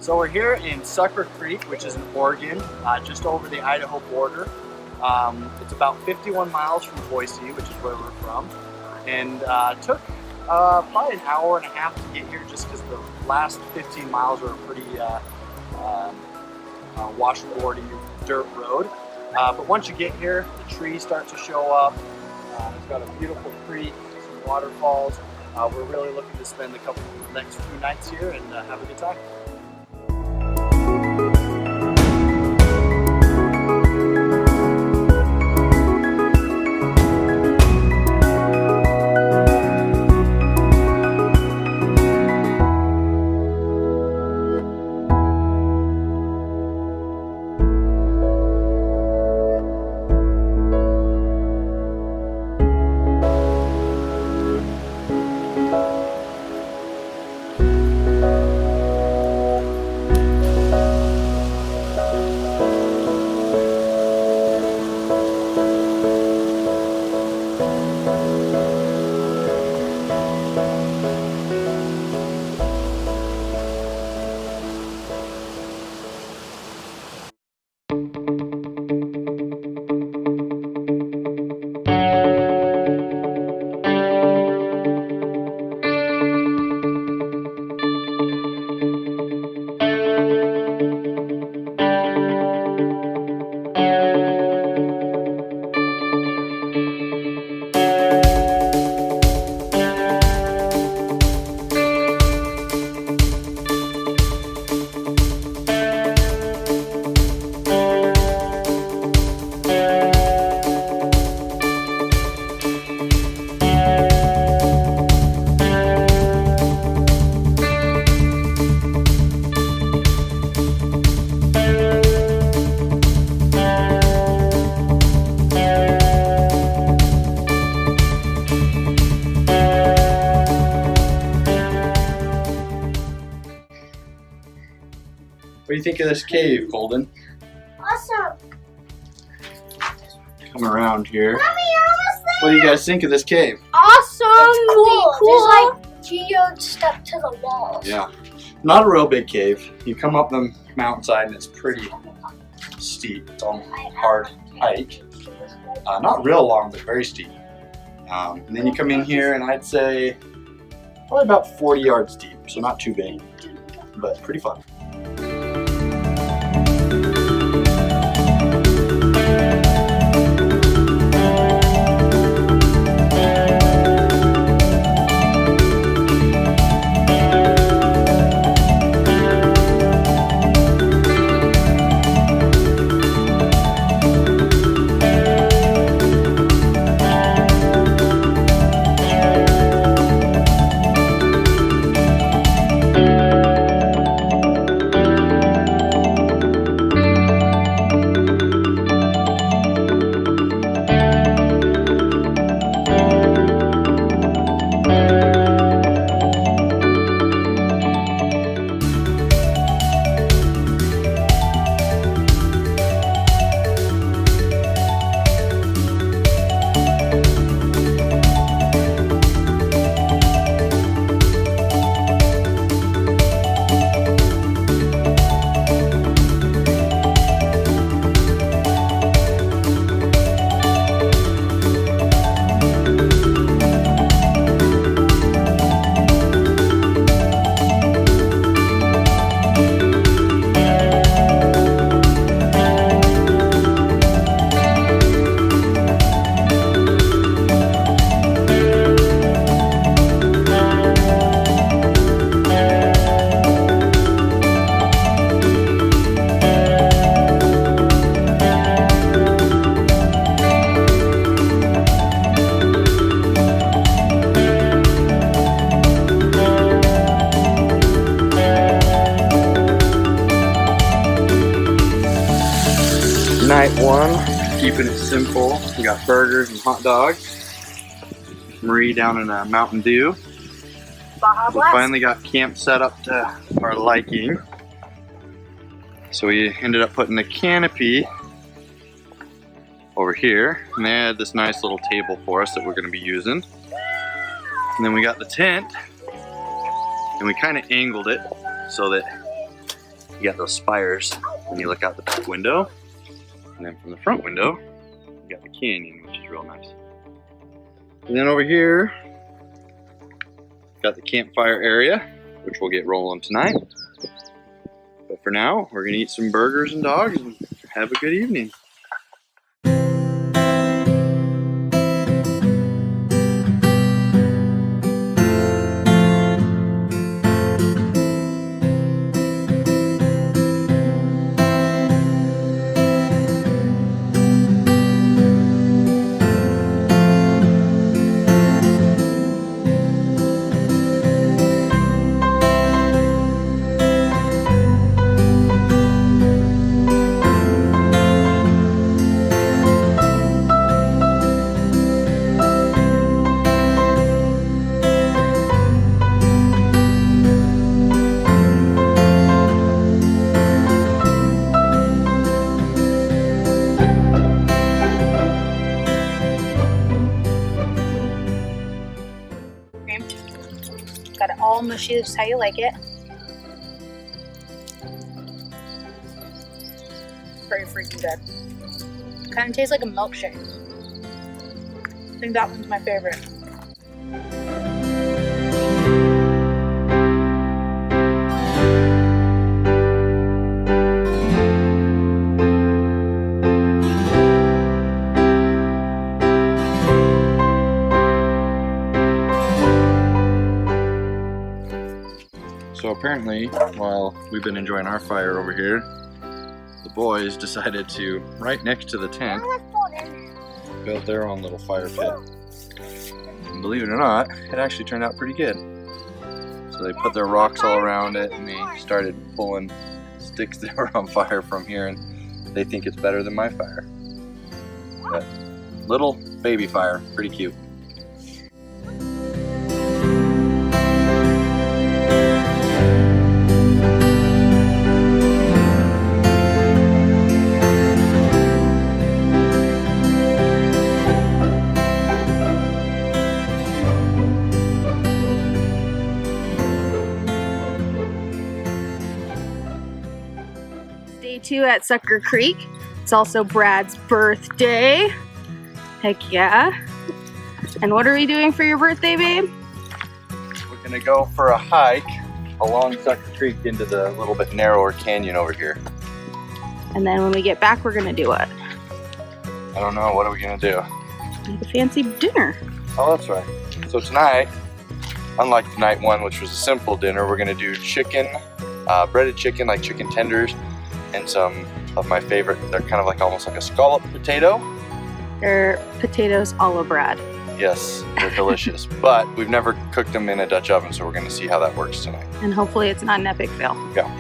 So we're here in Succor Creek, which is in Oregon, just over the Idaho border. It's about 51 miles from Boise, which is where we're from, and took probably an hour and a half to get here just because the last 15 miles were a pretty washboardy dirt road. But once you get here, the trees start to show up. It's got a beautiful creek, some waterfalls. We're really looking to spend the next few nights here and have a good time. What do you think of this cave, Golden? Awesome. Come around here. Mommy, you're almost there. What do you guys think of this cave? Awesome. It's cool. There's like geode stuck to the walls. Yeah. Not a real big cave. You come up the mountainside and it's pretty steep. It's a hard hike. Not real long, but very steep. And then you come in here and I'd say probably about 40 yards deep. So not too big, but pretty fun. Night one, keeping it simple. We got burgers and hot dogs. Marie down in a Mountain Dew. We finally got camp set up to our liking. So we ended up putting the canopy over here, and they had this nice little table for us that we're going to be using. And then we got the tent, and we kind of angled it so that got those spires when you look out the back window. And then from the front window, you got the canyon, which is real nice. And then over here, got the campfire area, which we'll get rolling tonight. But for now, we're gonna eat some burgers and dogs and have a good evening. Got it all mushy, just how you like it. Pretty freaking good. Kind of tastes like a milkshake. I think that one's my favorite. So apparently, while we've been enjoying our fire over here, the boys decided to, right next to the tent, build their own little fire pit. And believe it or not, it actually turned out pretty good. So they put their rocks all around it and they started pulling sticks that were on fire from here, and they think it's better than my fire. But little baby fire, pretty cute. Day 2 at Succor Creek. It's also Brad's birthday. Heck yeah. And what are we doing for your birthday, babe? We're gonna go for a hike along Succor Creek into the little bit narrower canyon over here. And then when we get back, we're gonna do what? I don't know, what are we gonna do? Make a fancy dinner. Oh, that's right. So tonight, unlike the night one, which was a simple dinner, we're gonna do chicken, breaded chicken, like chicken tenders, and some of my favorite, they're kind of like almost like a scallop potato. They're potatoes a la Brad. Yes, they're delicious. But we've never cooked them in a Dutch oven, so we're gonna see how that works tonight. And hopefully it's not an epic fail. Yeah.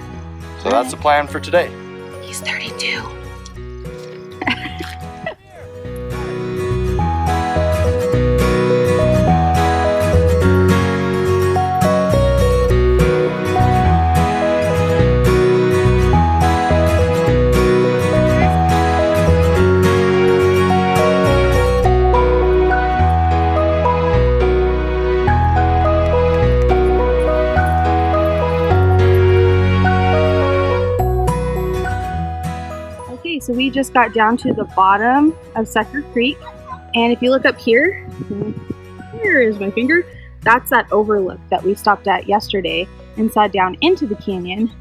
So that's the plan for today. He's 32. So we just got down to the bottom of Succor Creek, and if you look up here, here is my finger, that's that overlook that we stopped at yesterday and sat down into the canyon,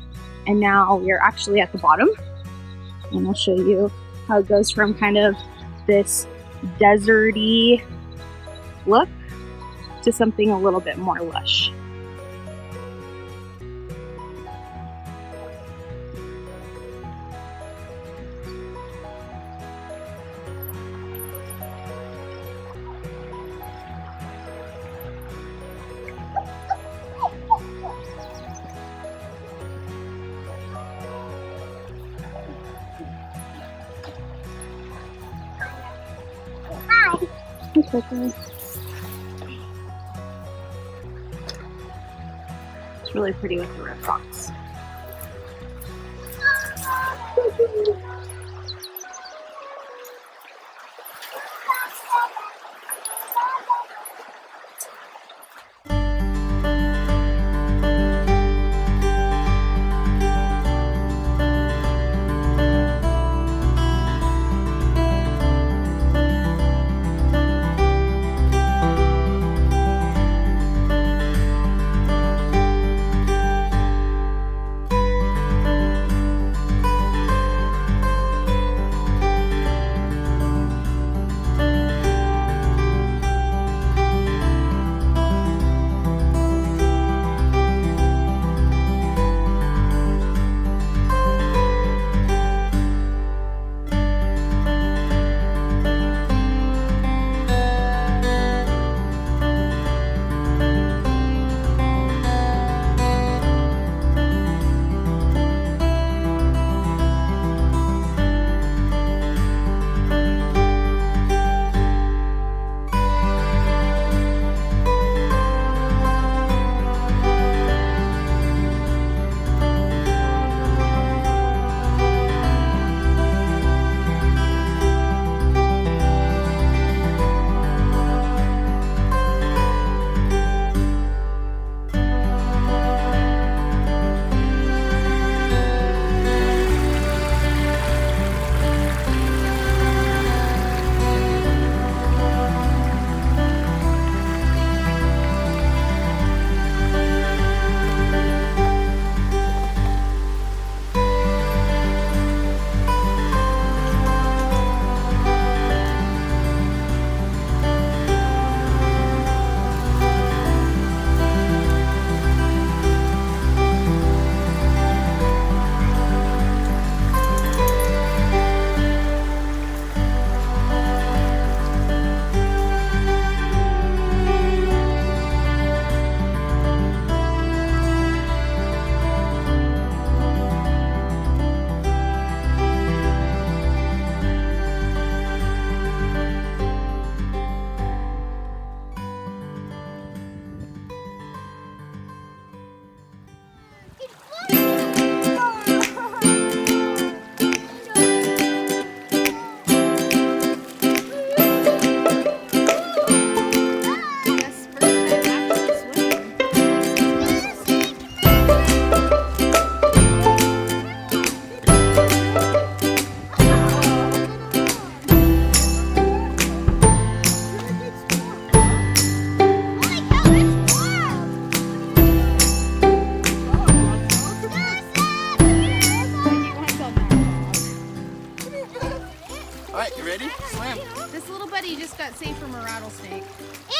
and now we're actually at the bottom, and I'll show you how it goes from kind of this deserty look to something a little bit more lush. It's really pretty with the red rocks.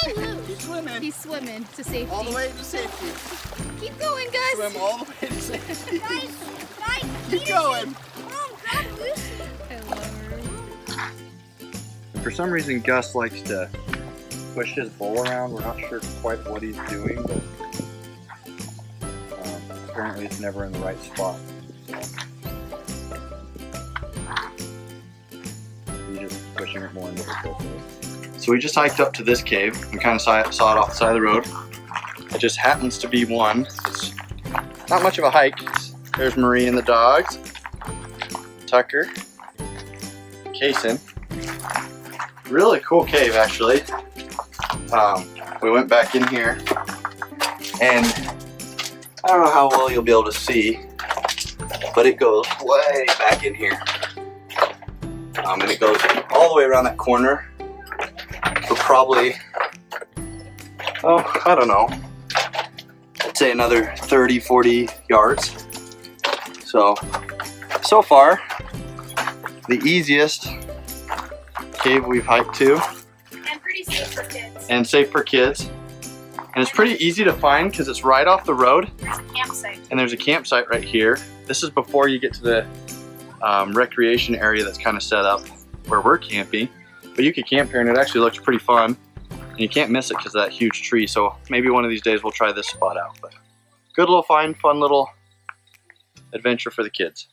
Keep swimming. He's swimming to safety. All the way to safety. Keep going, Gus. Swim all the way to safety. Guys, Keep going. Mom, grab Lucy. I love her. For some reason, Gus likes to push his bowl around. We're not sure quite what he's doing, but apparently it's never in the right spot. He's just pushing it more into the filter. So we just hiked up to this cave. We kind of saw it off the side of the road. It just happens to be one. It's not much of a hike. There's Marie and the dogs, Tucker, Kason. Really cool cave, actually. We went back in here, and I don't know how well you'll be able to see, but it goes way back in here. And it goes all the way around that corner. So probably, oh, I don't know, I'd say another 30, 40 yards. So far, the easiest cave we've hiked to. And pretty safe for kids. And safe for kids. And it's pretty easy to find because it's right off the road. There's a campsite. And there's a campsite right here. This is before you get to the recreation area that's kind of set up where we're camping. But you could camp here and it actually looks pretty fun. And you can't miss it because of that huge tree. So maybe one of these days we'll try this spot out. But good little find, fun little adventure for the kids.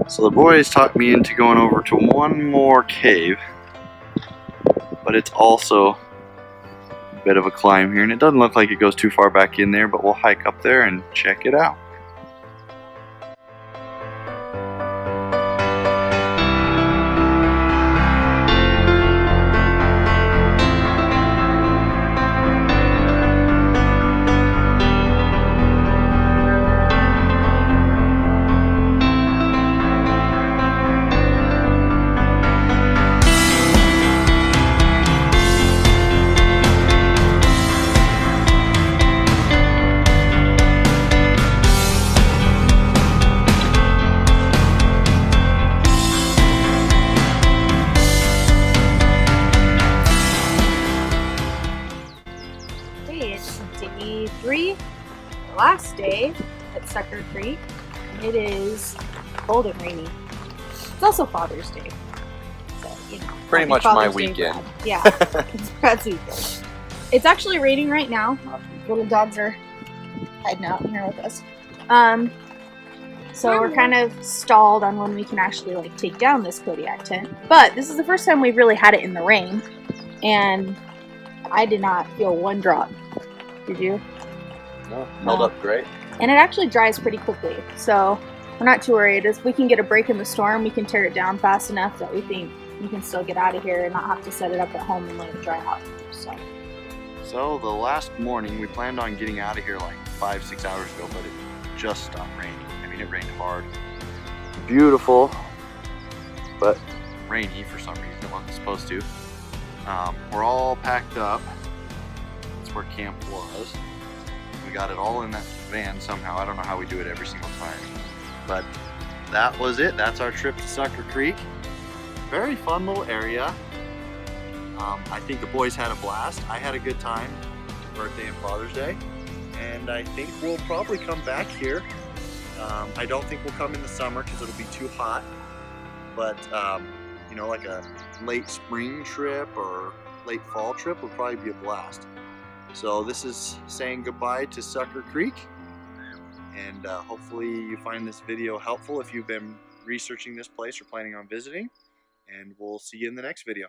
So the boys talked me into going over to one more cave. But it's also a bit of a climb here. And it doesn't look like it goes too far back in there. But we'll hike up there and check it out. Day 3, the last day at Succor Creek, and it is cold and rainy. It's also Father's Day, so you know. Pretty much my weekend. Brad. Yeah, it's Brad's weekend. It's actually raining right now. Little dogs are hiding out in here with us. So we're kind of stalled on when we can actually like take down this Kodiak tent. But this is the first time we've really had it in the rain, and I did not feel one drop. Did you? No, held up great. And it actually dries pretty quickly, so we're not too worried. If we can get a break in the storm, we can tear it down fast enough that we think we can still get out of here and not have to set it up at home and let it dry out. So the last morning, we planned on getting out of here like 5-6 hours ago, but it just stopped raining. I mean, it rained hard. Beautiful, but rainy for some reason. It wasn't supposed to. We're all packed up. That's where camp was. We got it all in that van somehow. I don't know how we do it every single time. But that was it. That's our trip to Succor Creek. Very fun little area. I think the boys had a blast. I had a good time. Birthday and Father's Day. And I think we'll probably come back here. I don't think we'll come in the summer because it'll be too hot. But, you know, like a late spring trip or late fall trip would probably be a blast. So this is saying goodbye to Succor Creek. And hopefully you find this video helpful if you've been researching this place or planning on visiting. And we'll see you in the next video.